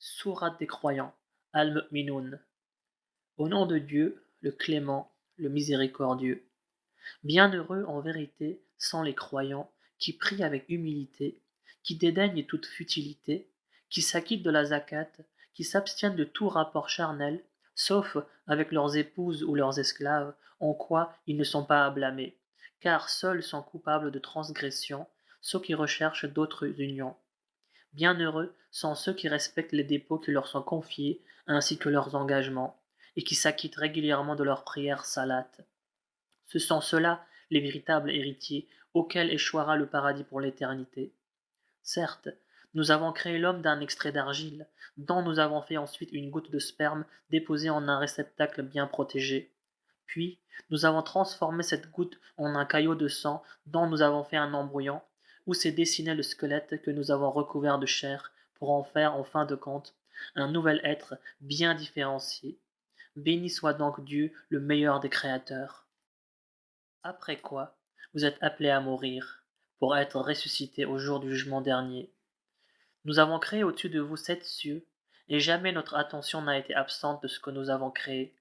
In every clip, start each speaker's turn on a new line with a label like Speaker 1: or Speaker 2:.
Speaker 1: Sourate des croyants, Al-Mu'minoun. Au nom de Dieu, le clément, le miséricordieux. Bienheureux en vérité sont les croyants qui prient avec humilité, qui dédaignent toute futilité, qui s'acquittent de la zakat, qui s'abstiennent de tout rapport charnel, sauf avec leurs épouses ou leurs esclaves, en quoi ils ne sont pas à blâmer, car seuls sont coupables de transgression ceux qui recherchent d'autres unions. Bienheureux sont ceux qui respectent les dépôts qui leur sont confiés, ainsi que leurs engagements, et qui s'acquittent régulièrement de leurs prières salates. Ce sont ceux-là les véritables héritiers, auxquels échouera le paradis pour l'éternité. Certes, nous avons créé l'homme d'un extrait d'argile, dont nous avons fait ensuite une goutte de sperme déposée en un réceptacle bien protégé. Puis, nous avons transformé cette goutte en un caillot de sang dont nous avons fait un embryon, où s'est dessiné le squelette que nous avons recouvert de chair pour en faire, en fin de compte, un nouvel être bien différencié. Béni soit donc Dieu, le meilleur des créateurs. Après quoi, vous êtes appelés à mourir, pour être ressuscités au jour du jugement dernier. Nous avons créé au-dessus de vous 7 cieux, et jamais notre attention n'a été absente de ce que nous avons créé.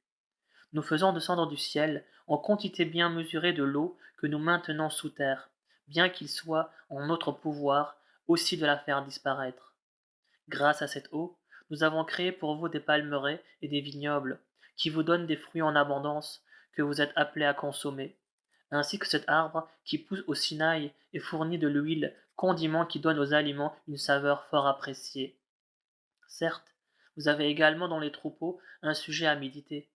Speaker 1: Nous faisons descendre du ciel, en quantité bien mesurée de l'eau que nous maintenons sous terre, bien qu'il soit en notre pouvoir aussi de la faire disparaître. Grâce à cette eau, nous avons créé pour vous des palmeraies et des vignobles, qui vous donnent des fruits en abondance, que vous êtes appelés à consommer, ainsi que cet arbre qui pousse au Sinaï et fournit de l'huile, condiment qui donne aux aliments une saveur fort appréciée. Certes, vous avez également dans les troupeaux un sujet à méditer.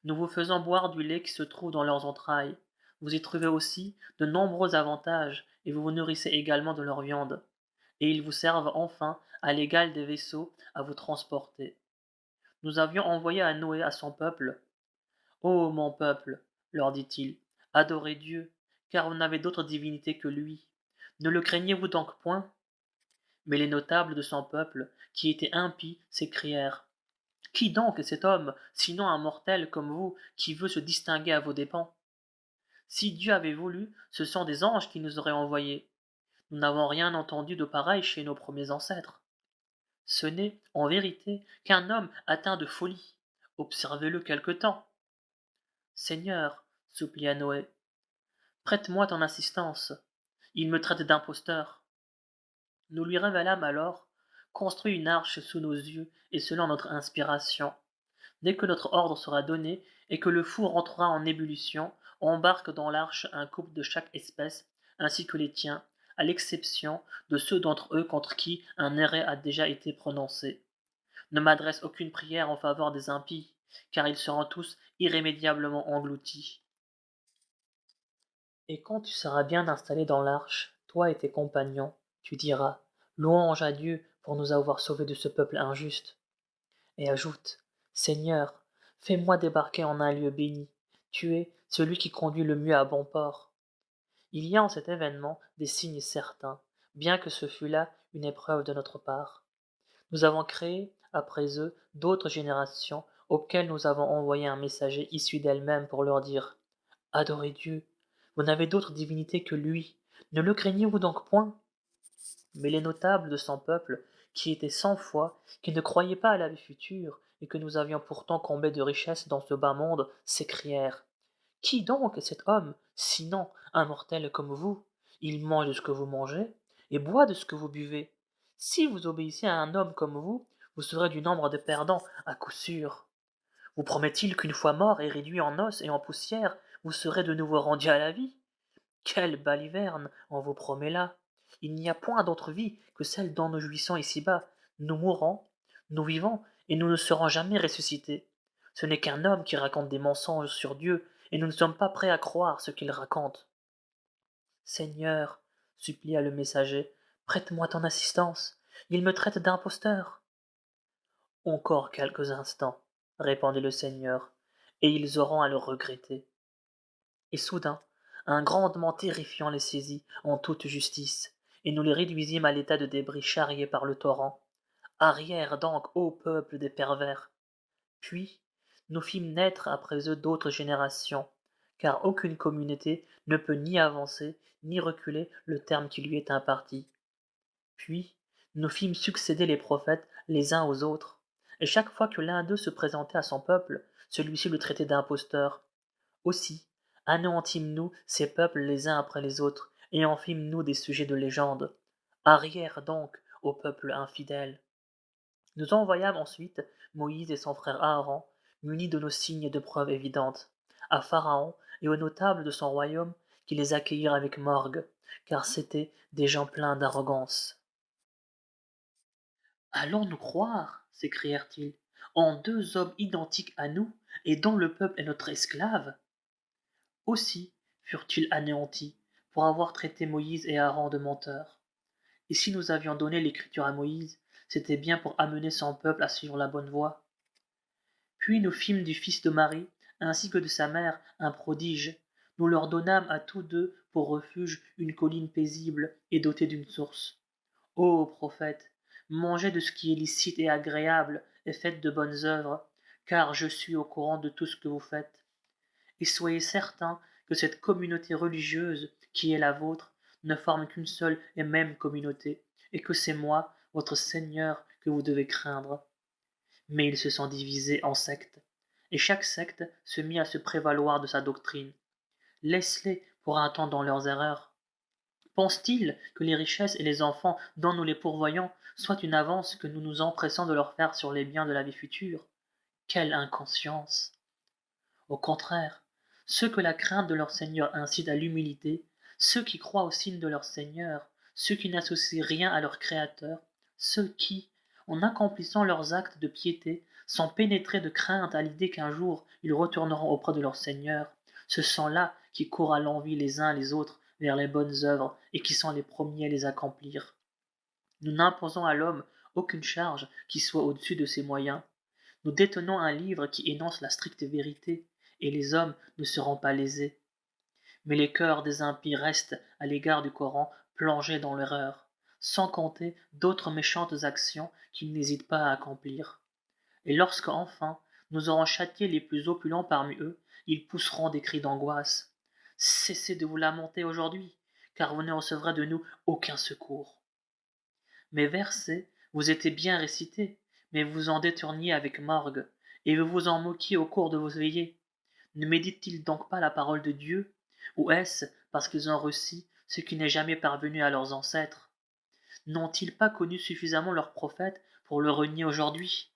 Speaker 1: Nous vous faisons boire du lait qui se trouve dans leurs entrailles. Vous y trouvez aussi de nombreux avantages, et vous vous nourrissez également de leur viande. Et ils vous servent enfin, à l'égal des vaisseaux, à vous transporter. Nous avions envoyé à Noé à son peuple. Ô mon peuple, leur dit-il, adorez Dieu, car vous n'avez d'autre divinité que lui. Ne le craignez-vous donc point? Mais les notables de son peuple, qui étaient impies, s'écrièrent. Qui donc est cet homme, sinon un mortel comme vous, qui veut se distinguer à vos dépens? Si Dieu avait voulu, ce sont des anges qui nous auraient envoyés. Nous n'avons rien entendu de pareil chez nos premiers ancêtres. Ce n'est, en vérité, qu'un homme atteint de folie. Observez-le quelque temps. Seigneur, supplia Noé, prête-moi ton assistance. Il me traite d'imposteur. Nous lui révélâmes alors, construis une arche sous nos yeux et selon notre inspiration. Dès que notre ordre sera donné et que le four entrera en ébullition, embarque dans l'arche un couple de chaque espèce, ainsi que les tiens, à l'exception de ceux d'entre eux contre qui un arrêt a déjà été prononcé. Ne m'adresse aucune prière en faveur des impies, car ils seront tous irrémédiablement engloutis. Et quand tu seras bien installé dans l'arche, toi et tes compagnons, tu diras, louange à Dieu pour nous avoir sauvés de ce peuple injuste. Et ajoute, Seigneur, fais-moi débarquer en un lieu béni. Tu es celui qui conduit le mieux à bon port. Il y a en cet événement des signes certains, bien que ce fût là une épreuve de notre part. Nous avons créé, après eux, d'autres générations auxquelles nous avons envoyé un messager issu d'elles-mêmes pour leur dire Adorez Dieu, vous n'avez d'autre divinité que lui, ne le craignez-vous donc point? Mais les notables de son peuple, qui étaient sans foi, qui ne croyaient pas à la vie future, et que nous avions pourtant comblés de richesses dans ce bas monde, s'écrièrent Qui donc est cet homme, sinon un mortel comme vous? Il mange de ce que vous mangez, et boit de ce que vous buvez. Si vous obéissez à un homme comme vous serez du nombre des perdants, à coup sûr. Vous promet-il qu'une fois mort et réduit en os et en poussière, vous serez de nouveau rendu à la vie? Quelle baliverne on vous promet là! Il n'y a point d'autre vie que celle dont nous jouissons ici-bas. Nous mourons, nous vivons, et nous ne serons jamais ressuscités. Ce n'est qu'un homme qui raconte des mensonges sur Dieu, et nous ne sommes pas prêts à croire ce qu'il raconte. Seigneur, supplia le messager, prête-moi ton assistance. Il me traite d'imposteur. Encore quelques instants, répondit le Seigneur, et ils auront à le regretter. Et soudain, un grondement terrifiant les saisit en toute justice, et nous les réduisîmes à l'état de débris charriés par le torrent. Arrière donc, ô peuple des pervers! Puis, nous fîmes naître après eux d'autres générations, car aucune communauté ne peut ni avancer, ni reculer le terme qui lui est imparti. Puis, Nous fîmes succéder les prophètes les uns aux autres, et chaque fois que l'un d'eux se présentait à son peuple, celui-ci le traitait d'imposteur. Aussi, anéantîmes-nous ces peuples les uns après les autres, et en fîmes-nous des sujets de légende. Arrière donc, ô peuple infidèle. Nous envoyâmes ensuite Moïse et son frère Aaron, munis de nos signes de preuves évidentes, à Pharaon et aux notables de son royaume qui les accueillirent avec morgue, car c'étaient des gens pleins d'arrogance. Allons-nous croire, s'écrièrent-ils, en deux hommes identiques à nous, et dont le peuple est notre esclave? Aussi furent-ils anéantis pour avoir traité Moïse et Aaron de menteurs. Et si nous avions donné l'écriture à Moïse, c'était bien pour amener son peuple à suivre la bonne voie. Puis nous fîmes du fils de Marie, ainsi que de sa mère, un prodige. Nous leur donnâmes à tous deux pour refuge une colline paisible et dotée d'une source. Ô prophètes, mangez de ce qui est licite et agréable, et faites de bonnes œuvres, car je suis au courant de tout ce que vous faites. Et soyez certains que cette communauté religieuse, qui est la vôtre, ne forme qu'une seule et même communauté, et que c'est moi, votre Seigneur, que vous devez craindre. Mais ils se sont divisés en sectes, et chaque secte se mit à se prévaloir de sa doctrine. Laisse-les pour un temps dans leurs erreurs. Pense-t-il que les richesses et les enfants dont nous les pourvoyons soient une avance que nous nous empressons de leur faire sur les biens de la vie future? Quelle inconscience! Au contraire, ceux que la crainte de leur Seigneur incite à l'humilité, ceux qui croient au signe de leur Seigneur, ceux qui n'associent rien à leur Créateur, ceux qui, en accomplissant leurs actes de piété, sont pénétrés de crainte à l'idée qu'un jour ils retourneront auprès de leur Seigneur, ce sont là qui courent à l'envi les uns les autres vers les bonnes œuvres et qui sont les premiers à les accomplir. Nous n'imposons à l'homme aucune charge qui soit au-dessus de ses moyens. Nous détenons un livre qui énonce la stricte vérité, et les hommes ne seront pas lésés. Mais les cœurs des impies restent, à l'égard du Coran, plongés dans l'erreur, sans compter d'autres méchantes actions qu'ils n'hésitent pas à accomplir. Et lorsque, enfin, nous aurons châtié les plus opulents parmi eux, ils pousseront des cris d'angoisse. Cessez de vous lamenter aujourd'hui, car vous ne recevrez de nous aucun secours. Mes versets vous étaient bien récités, mais vous en détourniez avec morgue, et vous vous en moquiez au cours de vos veillées. Ne méditent-ils donc pas la parole de Dieu, ou est-ce parce qu'ils ont reçu ce qui n'est jamais parvenu à leurs ancêtres? N'ont-ils pas connu suffisamment leur prophète pour le renier aujourd'hui?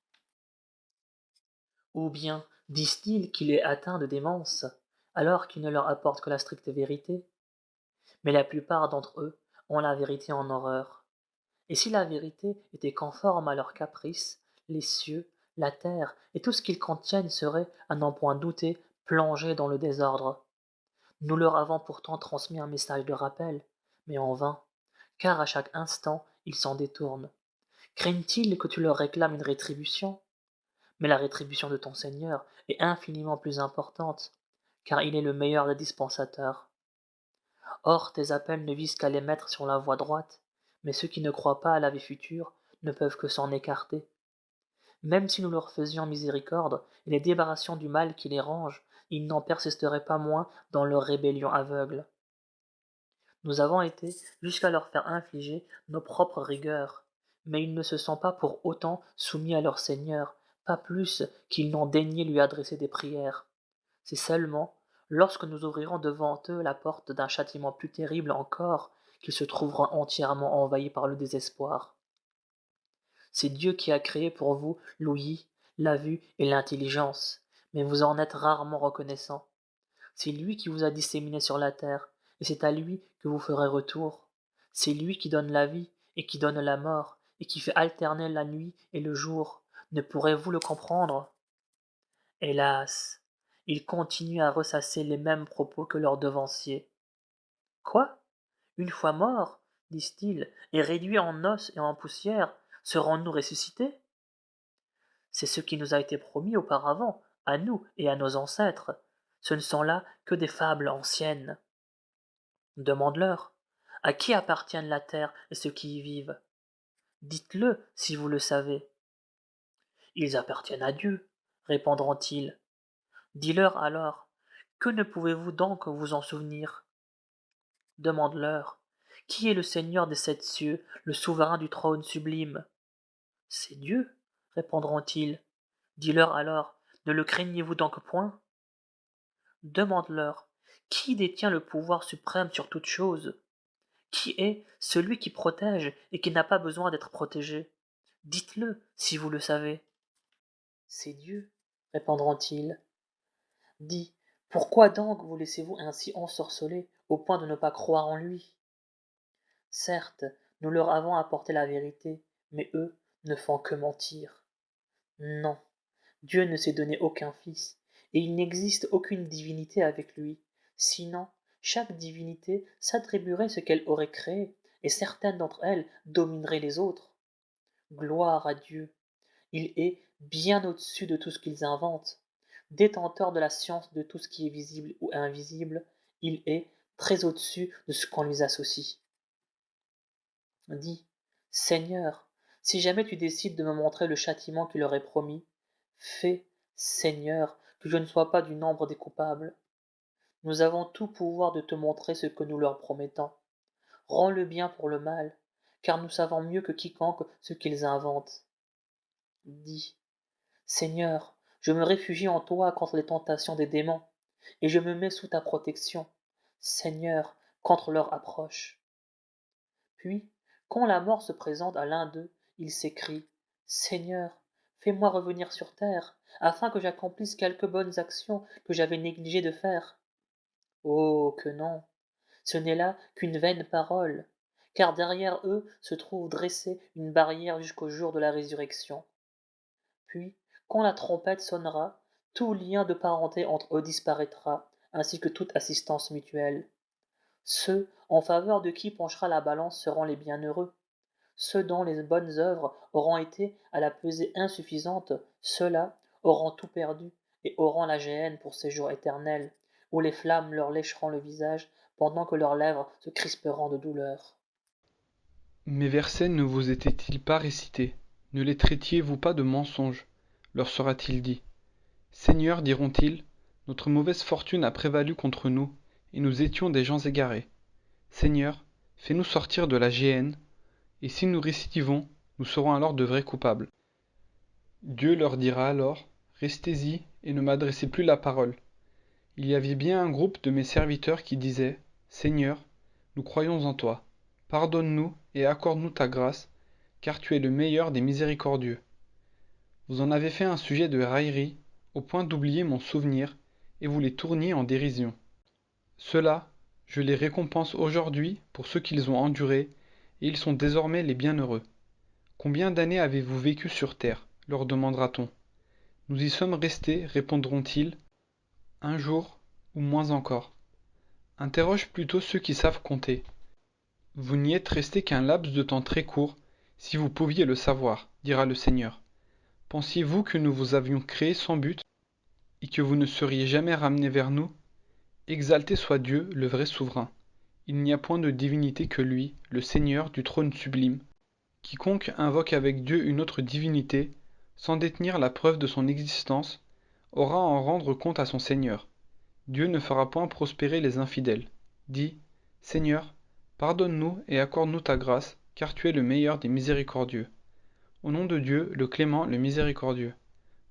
Speaker 1: Ou bien disent-ils qu'il est atteint de démence, alors qu'il ne leur apporte que la stricte vérité? Mais la plupart d'entre eux ont la vérité en horreur. Et si la vérité était conforme à leurs caprices, les cieux, la terre et tout ce qu'ils contiennent seraient, à n'en point douter, plongés dans le désordre. Nous leur avons pourtant transmis un message de rappel, mais en vain, car à chaque instant ils s'en détournent. Craignent-ils que tu leur réclames une rétribution? Mais la rétribution de ton Seigneur est infiniment plus importante, car il est le meilleur des dispensateurs. Or tes appels ne visent qu'à les mettre sur la voie droite, mais ceux qui ne croient pas à la vie future ne peuvent que s'en écarter. Même si nous leur faisions miséricorde et les débarrassions du mal qui les ronge, ils n'en persisteraient pas moins dans leur rébellion aveugle. Nous avons été jusqu'à leur faire infliger nos propres rigueurs, mais ils ne se sont pas pour autant soumis à leur Seigneur, pas plus qu'ils n'ont daigné lui adresser des prières. C'est seulement lorsque nous ouvrirons devant eux la porte d'un châtiment plus terrible encore qu'ils se trouveront entièrement envahis par le désespoir. C'est Dieu qui a créé pour vous l'ouïe, la vue et l'intelligence, mais vous en êtes rarement reconnaissant. C'est lui qui vous a disséminé sur la terre, et c'est à lui que vous ferez retour. C'est lui qui donne la vie et qui donne la mort, et qui fait alterner la nuit et le jour. Ne pourrez-vous le comprendre? Hélas, ils continuent à ressasser les mêmes propos que leurs devanciers. Quoi? Une fois morts, disent-ils, et réduits en os et en poussière, serons-nous ressuscités? C'est ce qui nous a été promis auparavant, à nous et à nos ancêtres. Ce ne sont là que des fables anciennes. Demande-leur. À qui appartiennent la terre et ceux qui y vivent? Dites-le si vous le savez. Ils appartiennent à Dieu, répondront-ils. Dis-leur alors, que ne pouvez-vous donc vous en souvenir? Demande-leur. Qui est le Seigneur des sept cieux, le souverain du trône sublime? C'est Dieu, répondront-ils. Dis-leur alors, ne le craignez-vous donc point? Demande-leur, qui détient le pouvoir suprême sur toute chose? Qui est celui qui protège et qui n'a pas besoin d'être protégé? Dites-le, si vous le savez. C'est Dieu, répondront-ils. Dis, pourquoi donc vous laissez-vous ainsi ensorceler au point de ne pas croire en lui? Certes, nous leur avons apporté la vérité, mais eux ne font que mentir. Non, Dieu ne s'est donné aucun fils, et il n'existe aucune divinité avec lui. Sinon, chaque divinité s'attribuerait ce qu'elle aurait créé, et certaines d'entre elles domineraient les autres. Gloire à Dieu! Il est bien au-dessus de tout ce qu'ils inventent. Détenteur de la science de tout ce qui est visible ou invisible, il est très au-dessus de ce qu'on lui associe. Dis, Seigneur, si jamais tu décides de me montrer le châtiment qu'il aurait promis, fais, Seigneur, que je ne sois pas du nombre des coupables. Nous avons tout pouvoir de te montrer ce que nous leur promettons. Rends le bien pour le mal, car nous savons mieux que quiconque ce qu'ils inventent. Dis, Seigneur, je me réfugie en toi contre les tentations des démons, et je me mets sous ta protection, Seigneur, contre leur approche. Puis, quand la mort se présente à l'un d'eux, il s'écrie, Seigneur, fais-moi revenir sur terre, afin que j'accomplisse quelques bonnes actions que j'avais négligé de faire. Oh, que non, ce n'est là qu'une vaine parole, car derrière eux se trouve dressée une barrière jusqu'au jour de la résurrection. Puis, quand la trompette sonnera, tout lien de parenté entre eux disparaîtra, ainsi que toute assistance mutuelle. Ceux en faveur de qui penchera la balance seront les bienheureux. Ceux dont les bonnes œuvres auront été à la pesée insuffisante, ceux-là auront tout perdu et auront la géhenne pour séjour éternel, où les flammes leur lécheront le visage pendant que leurs lèvres se crisperont de douleur.
Speaker 2: Mes versets ne vous étaient-ils pas récités? Ne les traitiez-vous pas de mensonges? Leur sera-t-il dit. Seigneur, diront-ils, notre mauvaise fortune a prévalu contre nous, et nous étions des gens égarés. Seigneur, fais-nous sortir de la géhenne, et si nous récidivons, nous serons alors de vrais coupables. Dieu leur dira alors, restez-y et ne m'adressez plus la parole. Il y avait bien un groupe de mes serviteurs qui disaient, Seigneur, nous croyons en toi. Pardonne-nous et accorde-nous ta grâce, car tu es le meilleur des miséricordieux. Vous en avez fait un sujet de raillerie, au point d'oublier mon souvenir, et vous les tourniez en dérision. Ceux-là, je les récompense aujourd'hui pour ce qu'ils ont enduré, et ils sont désormais les bienheureux. Combien d'années avez-vous vécu sur terre? Leur demandera-t-on. Nous y sommes restés, répondront-ils, un jour, ou moins encore. Interroge plutôt ceux qui savent compter. Vous n'y êtes restés qu'un laps de temps très court, si vous pouviez le savoir, dira le Seigneur. Pensiez-vous que nous vous avions créé sans but, et que vous ne seriez jamais ramenés vers nous? Exalté soit Dieu, le vrai souverain. Il n'y a point de divinité que lui, le Seigneur du trône sublime. Quiconque invoque avec Dieu une autre divinité, sans détenir la preuve de son existence, aura à en rendre compte à son Seigneur. Dieu ne fera point prospérer les infidèles. Dis, Seigneur, pardonne-nous et accorde-nous ta grâce, car tu es le meilleur des miséricordieux. Au nom de Dieu, le clément, le miséricordieux.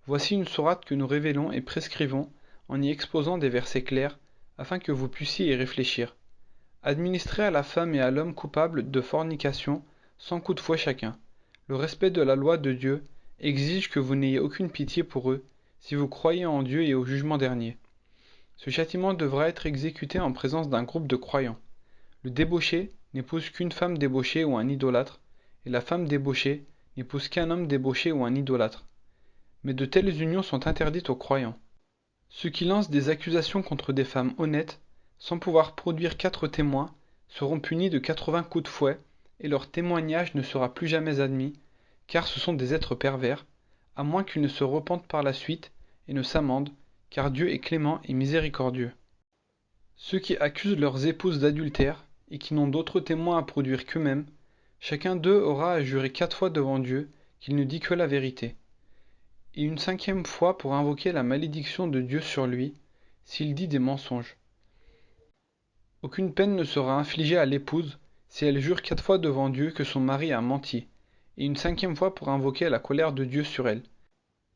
Speaker 2: Voici une sourate que nous révélons et prescrivons en y exposant des versets clairs, afin que vous puissiez y réfléchir. Administrez à la femme et à l'homme coupables de fornication 100 coups de fouet chacun. Le respect de la loi de Dieu exige que vous n'ayez aucune pitié pour eux, si vous croyez en Dieu et au jugement dernier. Ce châtiment devra être exécuté en présence d'un groupe de croyants. Le débauché n'épouse qu'une femme débauchée ou un idolâtre, et la femme débauchée n'épouse qu'un homme débauché ou un idolâtre. Mais de telles unions sont interdites aux croyants. Ceux qui lancent des accusations contre des femmes honnêtes, sans pouvoir produire 4 témoins, seront punis de 80 coups de fouet, et leur témoignage ne sera plus jamais admis, car ce sont des êtres pervers, à moins qu'ils ne se repentent par la suite et ne s'amendent, car Dieu est clément et miséricordieux. Ceux qui accusent leurs épouses d'adultère, et qui n'ont d'autres témoins à produire qu'eux-mêmes, chacun d'eux aura à jurer 4 fois devant Dieu qu'il ne dit que la vérité, et une 5e fois pour invoquer la malédiction de Dieu sur lui, s'il dit des mensonges. Aucune peine ne sera infligée à l'épouse si elle jure 4 fois devant Dieu que son mari a menti, et une 5e fois pour invoquer la colère de Dieu sur elle,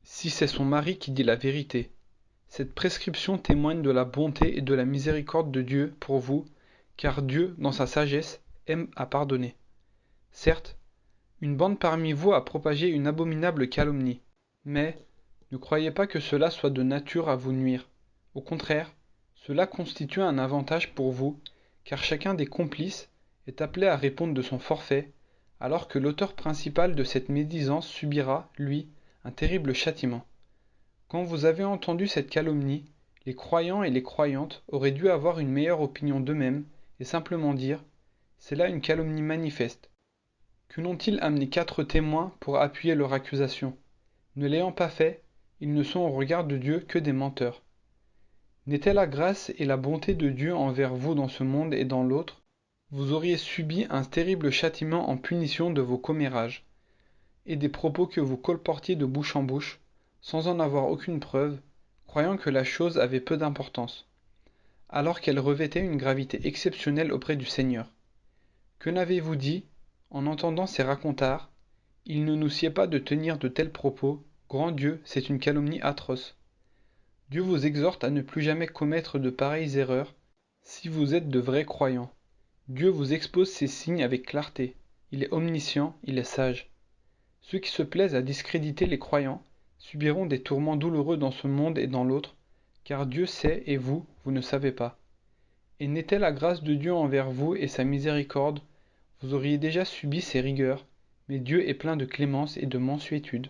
Speaker 2: si c'est son mari qui dit la vérité. Cette prescription témoigne de la bonté et de la miséricorde de Dieu pour vous, car Dieu, dans sa sagesse, aime à pardonner. Certes, une bande parmi vous a propagé une abominable calomnie, mais ne croyez pas que cela soit de nature à vous nuire. Au contraire, cela constitue un avantage pour vous, car chacun des complices est appelé à répondre de son forfait, alors que l'auteur principal de cette médisance subira, lui, un terrible châtiment. Quand vous avez entendu cette calomnie, les croyants et les croyantes auraient dû avoir une meilleure opinion d'eux-mêmes et simplement dire « C'est là une calomnie manifeste ». Que n'ont-ils amené 4 témoins pour appuyer leur accusation? Ne l'ayant pas fait, ils ne sont au regard de Dieu que des menteurs. N'était la grâce et la bonté de Dieu envers vous dans ce monde et dans l'autre, vous auriez subi un terrible châtiment en punition de vos commérages et des propos que vous colportiez de bouche en bouche, sans en avoir aucune preuve, croyant que la chose avait peu d'importance, alors qu'elle revêtait une gravité exceptionnelle auprès du Seigneur. Que n'avez-vous dit, en entendant ces racontars? Il ne nous sied pas de tenir de tels propos, grand Dieu, c'est une calomnie atroce. Dieu vous exhorte à ne plus jamais commettre de pareilles erreurs, si vous êtes de vrais croyants. Dieu vous expose ces signes avec clarté. Il est omniscient, il est sage. Ceux qui se plaisent à discréditer les croyants subiront des tourments douloureux dans ce monde et dans l'autre, car Dieu sait et vous, vous ne savez pas. Et n'était la grâce de Dieu envers vous et sa miséricorde, vous auriez déjà subi ses rigueurs, mais Dieu est plein de clémence et de mansuétude.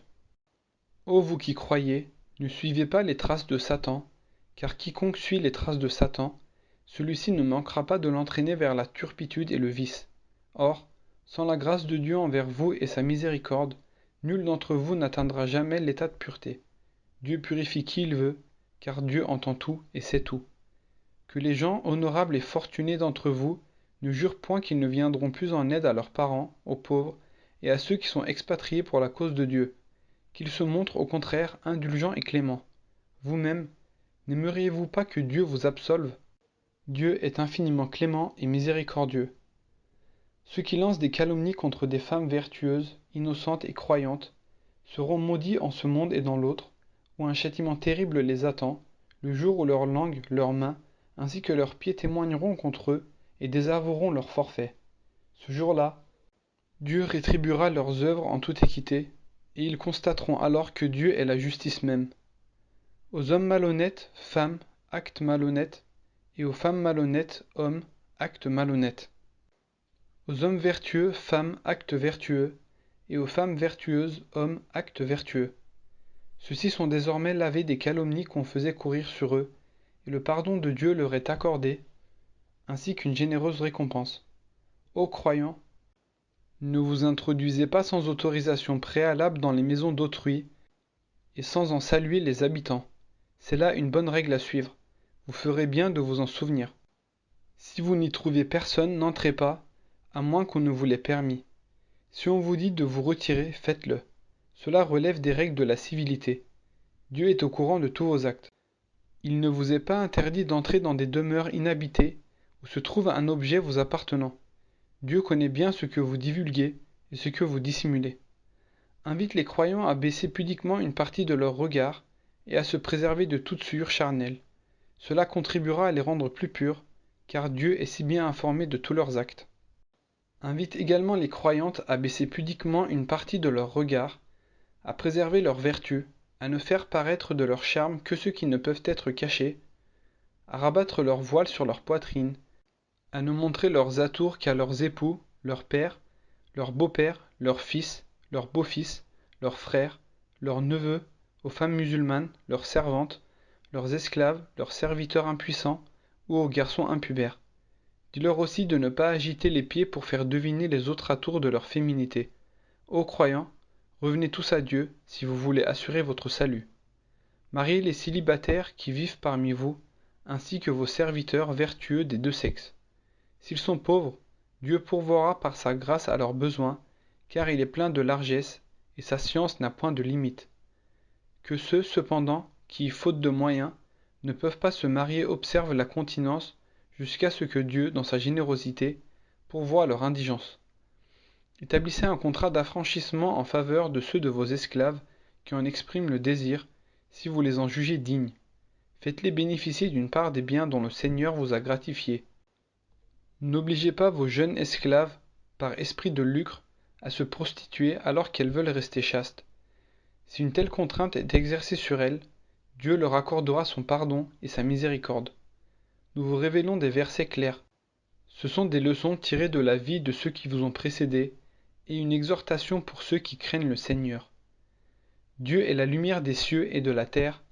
Speaker 2: Ô vous qui croyez, ne suivez pas les traces de Satan, car quiconque suit les traces de Satan, celui-ci ne manquera pas de l'entraîner vers la turpitude et le vice. Or, sans la grâce de Dieu envers vous et sa miséricorde, nul d'entre vous n'atteindra jamais l'état de pureté. Dieu purifie qui il veut, car Dieu entend tout et sait tout. Que les gens honorables et fortunés d'entre vous ne jurent point qu'ils ne viendront plus en aide à leurs parents, aux pauvres, et à ceux qui sont expatriés pour la cause de Dieu, qu'ils se montrent au contraire indulgents et cléments. Vous-même, n'aimeriez-vous pas que Dieu vous absolve? Dieu est infiniment clément et miséricordieux. Ceux qui lancent des calomnies contre des femmes vertueuses, innocentes et croyantes, seront maudits en ce monde et dans l'autre, où un châtiment terrible les attend, le jour où leur langue, leurs mains, ainsi que leurs pieds témoigneront contre eux et désavoueront leur forfait. Ce jour-là, Dieu rétribuera leurs œuvres en toute équité, et ils constateront alors que Dieu est la justice même. Aux hommes malhonnêtes, femmes, actes malhonnêtes, et aux femmes malhonnêtes, hommes, actes malhonnêtes. Aux hommes vertueux, femmes, actes vertueux, et aux femmes vertueuses, hommes, actes vertueux. Ceux-ci sont désormais lavés des calomnies qu'on faisait courir sur eux, et le pardon de Dieu leur est accordé, ainsi qu'une généreuse récompense. Ô croyants, ne vous introduisez pas sans autorisation préalable dans les maisons d'autrui, et sans en saluer les habitants. C'est là une bonne règle à suivre. Vous ferez bien de vous en souvenir. Si vous n'y trouvez personne, n'entrez pas, à moins qu'on ne vous l'ait permis. Si on vous dit de vous retirer, faites-le. Cela relève des règles de la civilité. Dieu est au courant de tous vos actes. Il ne vous est pas interdit d'entrer dans des demeures inhabitées où se trouve un objet vous appartenant. Dieu connaît bien ce que vous divulguez et ce que vous dissimulez. Invite les croyants à baisser pudiquement une partie de leur regard et à se préserver de toute souillure charnelle. Cela contribuera à les rendre plus purs, car Dieu est si bien informé de tous leurs actes. Invite également les croyantes à baisser pudiquement une partie de leur regard, à préserver leurs vertus, à ne faire paraître de leur charme que ceux qui ne peuvent être cachés, à rabattre leur voile sur leur poitrine, à ne montrer leurs atours qu'à leurs époux, leurs pères, leurs beaux-pères, leurs fils, leurs beaux-fils, leurs frères, leurs neveux, aux femmes musulmanes, leurs servantes, leurs esclaves, leurs serviteurs impuissants ou aux garçons impubères. Dis-leur aussi de ne pas agiter les pieds pour faire deviner les autres atours de leur féminité. Ô croyants, revenez tous à Dieu si vous voulez assurer votre salut. Mariez les célibataires qui vivent parmi vous, ainsi que vos serviteurs vertueux des deux sexes. S'ils sont pauvres, Dieu pourvoira par sa grâce à leurs besoins, car il est plein de largesse, et sa science n'a point de limite. Que ceux, cependant, qui, faute de moyens, ne peuvent pas se marier observent la continence, jusqu'à ce que Dieu, dans sa générosité, pourvoient à leur indigence. Établissez un contrat d'affranchissement en faveur de ceux de vos esclaves qui en expriment le désir, si vous les en jugez dignes. Faites-les bénéficier d'une part des biens dont le Seigneur vous a gratifié. N'obligez pas vos jeunes esclaves, par esprit de lucre, à se prostituer alors qu'elles veulent rester chastes. Si une telle contrainte est exercée sur elles, Dieu leur accordera son pardon et sa miséricorde. Nous vous révélons des versets clairs. Ce sont des leçons tirées de la vie de ceux qui vous ont précédés et une exhortation pour ceux qui craignent le Seigneur. Dieu est la lumière des cieux et de la terre,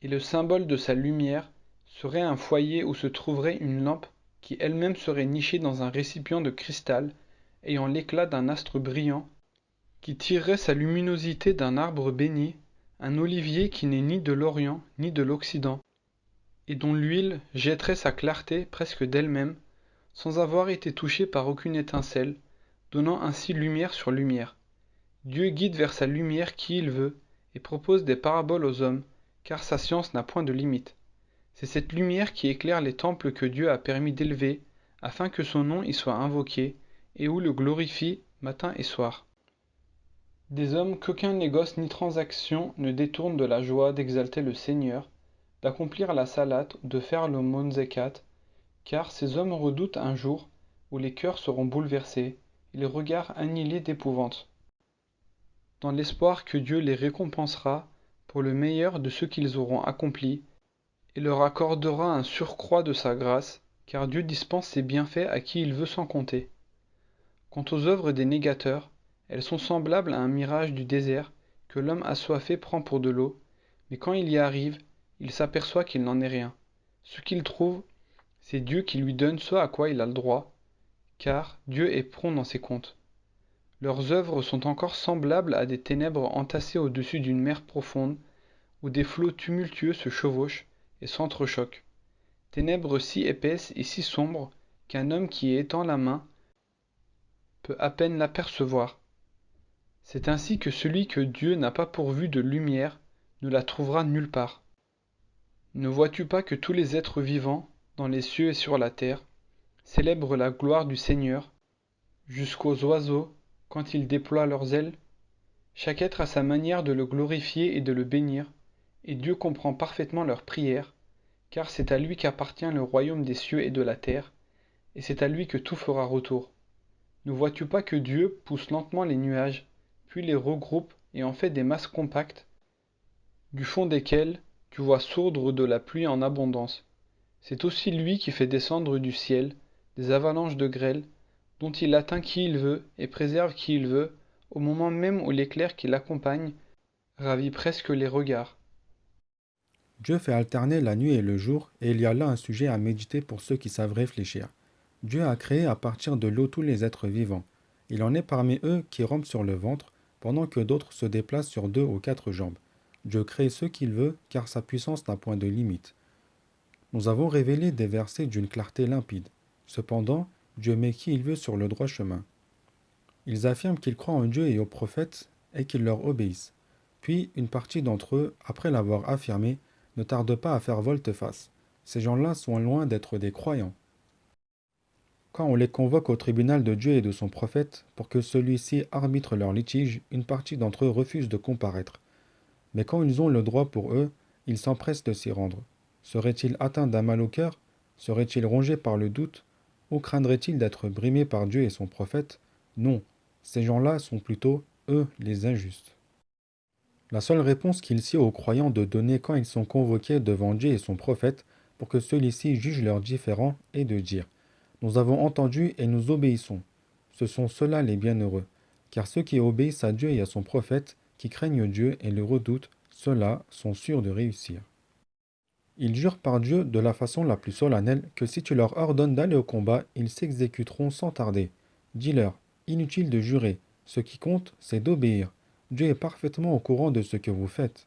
Speaker 2: et le symbole de sa lumière serait un foyer où se trouverait une lampe qui elle-même serait nichée dans un récipient de cristal ayant l'éclat d'un astre brillant, qui tirerait sa luminosité d'un arbre béni, un olivier qui n'est ni de l'Orient ni de l'Occident, et dont l'huile jetterait sa clarté presque d'elle-même, sans avoir été touchée par aucune étincelle, donnant ainsi lumière sur lumière. Dieu guide vers sa lumière qui il veut, et propose des paraboles aux hommes, car sa science n'a point de limite. C'est cette lumière qui éclaire les temples que Dieu a permis d'élever, afin que son nom y soit invoqué, et où le glorifie matin et soir. Des hommes qu'aucun négoce ni transaction ne détourne de la joie d'exalter le Seigneur, d'accomplir la salate ou de faire l'aumône zekat, car ces hommes redoutent un jour où les cœurs seront bouleversés et les regards annihilés d'épouvante, dans l'espoir que Dieu les récompensera pour le meilleur de ce qu'ils auront accompli, et leur accordera un surcroît de sa grâce, car Dieu dispense ses bienfaits à qui il veut sans compter. Quant aux œuvres des négateurs, elles sont semblables à un mirage du désert que l'homme assoiffé prend pour de l'eau, mais quand il y arrive, il s'aperçoit qu'il n'en est rien. Ce qu'il trouve, c'est Dieu qui lui donne ce à quoi il a le droit, car Dieu est prompt dans ses comptes. Leurs œuvres sont encore semblables à des ténèbres entassées au-dessus d'une mer profonde, où des flots tumultueux se chevauchent et s'entrechoquent. Ténèbres si épaisses et si sombres qu'un homme qui y étend la main peut à peine l'apercevoir. C'est ainsi que celui que Dieu n'a pas pourvu de lumière ne la trouvera nulle part. Ne vois-tu pas que tous les êtres vivants, dans les cieux et sur la terre, célèbrent la gloire du Seigneur, jusqu'aux oiseaux, quand ils déploient leurs ailes? Chaque être a sa manière de le glorifier et de le bénir, et Dieu comprend parfaitement leurs prières, car c'est à lui qu'appartient le royaume des cieux et de la terre, et c'est à lui que tout fera retour. Ne vois-tu pas que Dieu pousse lentement les nuages, puis les regroupe et en fait des masses compactes, du fond desquelles tu vois sourdre de la pluie en abondance? C'est aussi lui qui fait descendre du ciel des avalanches de grêle, dont il atteint qui il veut et préserve qui il veut, au moment même où l'éclair qui l'accompagne ravit presque les regards.
Speaker 3: Dieu fait alterner la nuit et le jour, et il y a là un sujet à méditer pour ceux qui savent réfléchir. Dieu a créé à partir de l'eau tous les êtres vivants. Il en est parmi eux qui rampent sur le ventre, pendant que d'autres se déplacent sur 2 ou 4 jambes. Dieu crée ce qu'il veut, car sa puissance n'a point de limite. Nous avons révélé des versets d'une clarté limpide. Cependant, Dieu met qui il veut sur le droit chemin. Ils affirment qu'ils croient en Dieu et aux prophètes, et qu'ils leur obéissent. Puis, une partie d'entre eux, après l'avoir affirmé, ne tarde pas à faire volte-face. Ces gens-là sont loin d'être des croyants. Quand on les convoque au tribunal de Dieu et de son prophète pour que celui-ci arbitre leur litige, une partie d'entre eux refuse de comparaître. Mais quand ils ont le droit pour eux, ils s'empressent de s'y rendre. Seraient-ils atteints d'un mal au cœur? Seraient-ils rongés par le doute? Ou craindraient-ils d'être brimés par Dieu et son prophète? Non, ces gens-là sont plutôt, eux, les injustes. La seule réponse qu'il sied aux croyants de donner quand ils sont convoqués devant Dieu et son prophète pour que celui-ci juge leurs différends est de dire: Nous avons entendu et nous obéissons. Ce sont ceux-là les bienheureux, car ceux qui obéissent à Dieu et à son prophète, qui craignent Dieu et le redoutent, ceux-là sont sûrs de réussir. Ils jurent par Dieu de la façon la plus solennelle que si tu leur ordonnes d'aller au combat, ils s'exécuteront sans tarder. Dis-leur: Inutile de jurer, ce qui compte, c'est d'obéir. Dieu est parfaitement au courant de ce que vous faites.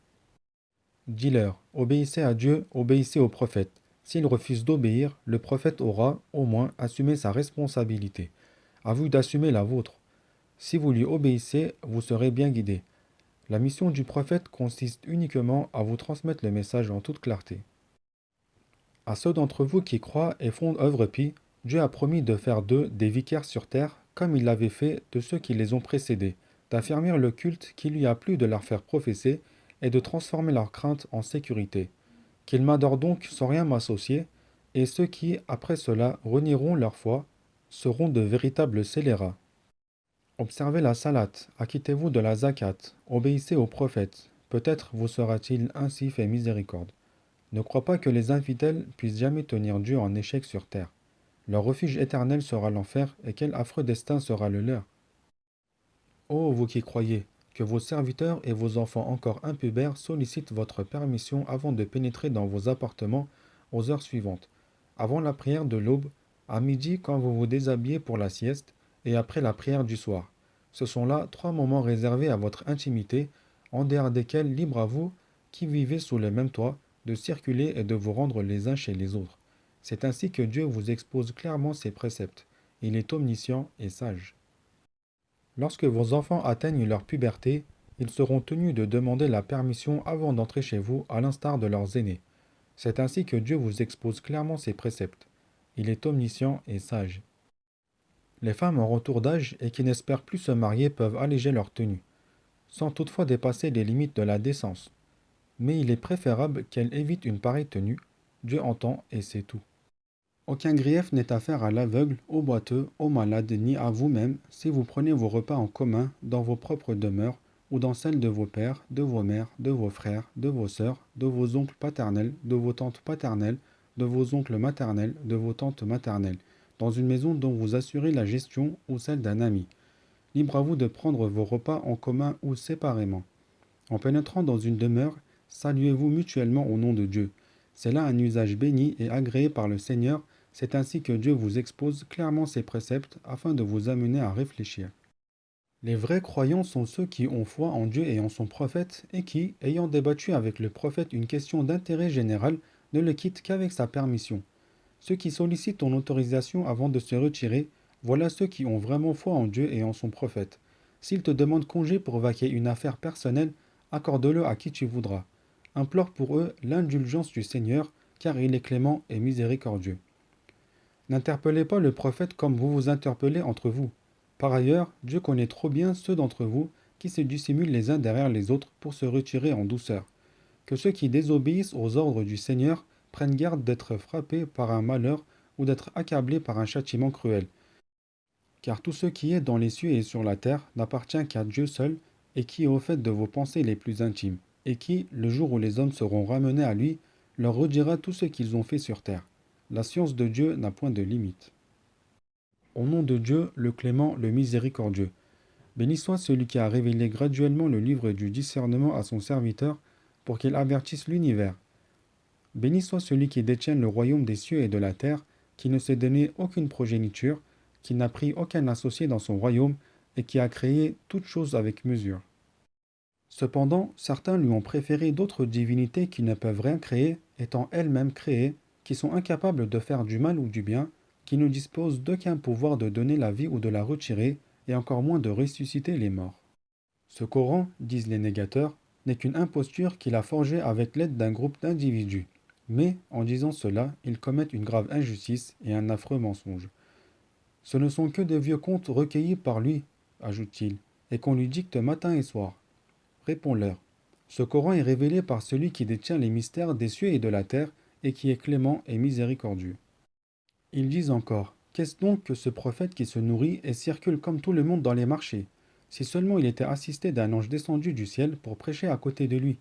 Speaker 3: Dis-leur: Obéissez à Dieu, obéissez au prophète. S'ils refusent d'obéir, le prophète aura, au moins, assumé sa responsabilité. À vous d'assumer la vôtre. Si vous lui obéissez, vous serez bien guidés. La mission du prophète consiste uniquement à vous transmettre le message en toute clarté. À ceux d'entre vous qui croient et font œuvre pie, Dieu a promis de faire d'eux des vicaires sur terre, comme il l'avait fait de ceux qui les ont précédés, d'affermir le culte qui lui a plu de leur faire professer et de transformer leur crainte en sécurité. Qu'ils m'adorent donc sans rien m'associer, et ceux qui, après cela, renieront leur foi, seront de véritables scélérats. Observez la salate, acquittez-vous de la zakat, obéissez aux prophètes, peut-être vous sera-t-il ainsi fait miséricorde. Ne crois pas que les infidèles puissent jamais tenir Dieu en échec sur terre. Leur refuge éternel sera l'enfer, et quel affreux destin sera le leur. Ô vous qui croyez, que vos serviteurs et vos enfants encore impubères sollicitent votre permission avant de pénétrer dans vos appartements aux heures suivantes, avant la prière de l'aube, à midi quand vous vous déshabillez pour la sieste, et après la prière du soir. Ce sont là 3 moments réservés à votre intimité, en dehors desquels libre à vous, qui vivez sous le même toit, de circuler et de vous rendre les uns chez les autres. C'est ainsi que Dieu vous expose clairement ses préceptes. Il est omniscient et sage. Lorsque vos enfants atteignent leur puberté, ils seront tenus de demander la permission avant d'entrer chez vous, à l'instar de leurs aînés. C'est ainsi que Dieu vous expose clairement ses préceptes. Il est omniscient et sage. Les femmes en retour d'âge et qui n'espèrent plus se marier peuvent alléger leur tenue, sans toutefois dépasser les limites de la décence. Mais il est préférable qu'elles évitent une pareille tenue. Dieu entend et sait tout. Aucun grief n'est à faire à l'aveugle, au boiteux, au malade, ni à vous-même, si vous prenez vos repas en commun dans vos propres demeures, ou dans celles de vos pères, de vos mères, de vos frères, de vos sœurs, de vos oncles paternels, de vos tantes paternelles, de vos oncles maternels, de vos tantes maternelles, dans une maison dont vous assurez la gestion ou celle d'un ami. Libre à vous de prendre vos repas en commun ou séparément. En pénétrant dans une demeure, saluez-vous mutuellement au nom de Dieu. C'est là un usage béni et agréé par le Seigneur. C'est ainsi que Dieu vous expose clairement ses préceptes afin de vous amener à réfléchir. Les vrais croyants sont ceux qui ont foi en Dieu et en son prophète et qui, ayant débattu avec le prophète une question d'intérêt général, ne le quittent qu'avec sa permission. Ceux qui sollicitent ton autorisation avant de se retirer, voilà ceux qui ont vraiment foi en Dieu et en son prophète. S'ils te demandent congé pour vaquer une affaire personnelle, accorde-le à qui tu voudras. Implore pour eux l'indulgence du Seigneur, car il est clément et miséricordieux. N'interpellez pas le prophète comme vous vous interpellez entre vous. Par ailleurs, Dieu connaît trop bien ceux d'entre vous qui se dissimulent les uns derrière les autres pour se retirer en douceur. Que ceux qui désobéissent aux ordres du Seigneur prennent garde d'être frappés par un malheur ou d'être accablés par un châtiment cruel. Car tout ce qui est dans les cieux et sur la terre n'appartient qu'à Dieu seul et qui est au fait de vos pensées les plus intimes, et qui, le jour où les hommes seront ramenés à lui, leur redira tout ce qu'ils ont fait sur terre. La science de Dieu n'a point de limite. Au nom de Dieu, le clément, le miséricordieux. Béni soit celui qui a révélé graduellement le livre du discernement à son serviteur pour qu'il avertisse l'univers. Béni soit celui qui détient le royaume des cieux et de la terre, qui ne s'est donné aucune progéniture, qui n'a pris aucun associé dans son royaume et qui a créé toutes choses avec mesure. Cependant, certains lui ont préféré d'autres divinités qui ne peuvent rien créer, étant elles-mêmes créées, qui sont incapables de faire du mal ou du bien, qui ne disposent d'aucun pouvoir de donner la vie ou de la retirer, et encore moins de ressusciter les morts. Ce Coran, disent les négateurs, n'est qu'une imposture qu'il a forgée avec l'aide d'un groupe d'individus. Mais, en disant cela, ils commettent une grave injustice et un affreux mensonge. Ce ne sont que de vieux contes recueillis par lui, ajoute-t-il, et qu'on lui dicte matin et soir. Réponds-leur. Ce Coran est révélé par celui qui détient les mystères des cieux et de la terre, et qui est clément et miséricordieux. Ils disent encore, qu'est-ce donc que ce prophète qui se nourrit et circule comme tout le monde dans les marchés? Si seulement il était assisté d'un ange descendu du ciel pour prêcher à côté de lui,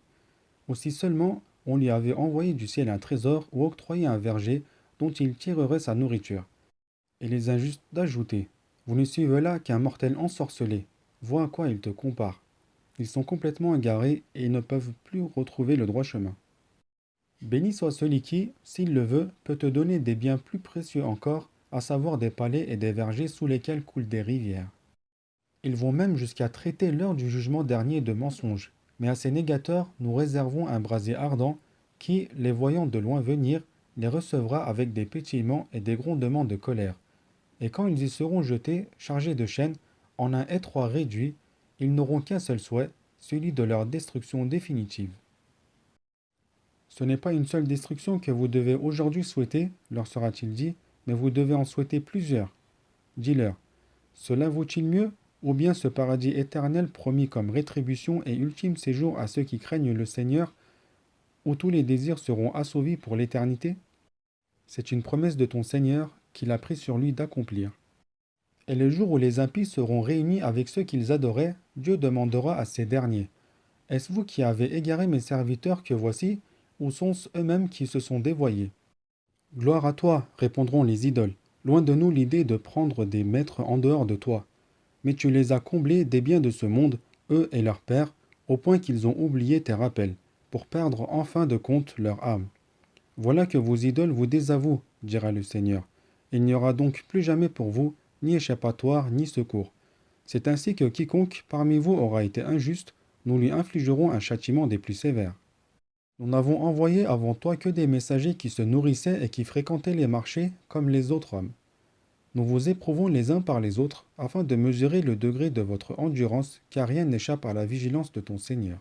Speaker 3: ou si seulement on lui avait envoyé du ciel un trésor ou octroyé un verger dont il tirerait sa nourriture. Et les injustes d'ajouter, vous ne suivez là qu'un mortel ensorcelé, vois à quoi il te compare. Ils sont complètement égarés et ils ne peuvent plus retrouver le droit chemin. Béni soit celui qui, s'il le veut, peut te donner des biens plus précieux encore, à savoir des palais et des vergers sous lesquels coulent des rivières. Ils vont même jusqu'à traiter l'heure du jugement dernier de mensonge, mais à ces négateurs nous réservons un brasier ardent qui, les voyant de loin venir, les recevra avec des pétillements et des grondements de colère. Et quand ils y seront jetés, chargés de chaînes, en un étroit réduit, ils n'auront qu'un seul souhait, celui de leur destruction définitive. Ce n'est pas une seule destruction que vous devez aujourd'hui souhaiter, leur sera-t-il dit, mais vous devez en souhaiter plusieurs. Dis-leur, cela vaut-il mieux, ou bien ce paradis éternel promis comme rétribution et ultime séjour à ceux qui craignent le Seigneur, où tous les désirs seront assouvis pour l'éternité? C'est une promesse de ton Seigneur qu'il a pris sur lui d'accomplir. Et le jour où les impies seront réunis avec ceux qu'ils adoraient, Dieu demandera à ces derniers, est-ce vous qui avez égaré mes serviteurs que voici, ou sont-ce eux-mêmes qui se sont dévoyés? Gloire à toi, répondront les idoles. Loin de nous l'idée de prendre des maîtres en dehors de toi. Mais tu les as comblés des biens de ce monde, eux et leurs pères, au point qu'ils ont oublié tes rappels, pour perdre en fin de compte leur âme. Voilà que vos idoles vous désavouent, dira le Seigneur. Il n'y aura donc plus jamais pour vous ni échappatoire ni secours. C'est ainsi que quiconque parmi vous aura été injuste, nous lui infligerons un châtiment des plus sévères. Nous n'avons envoyé avant toi que des messagers qui se nourrissaient et qui fréquentaient les marchés comme les autres hommes. Nous vous éprouvons les uns par les autres, afin de mesurer le degré de votre endurance, car rien n'échappe à la vigilance de ton Seigneur.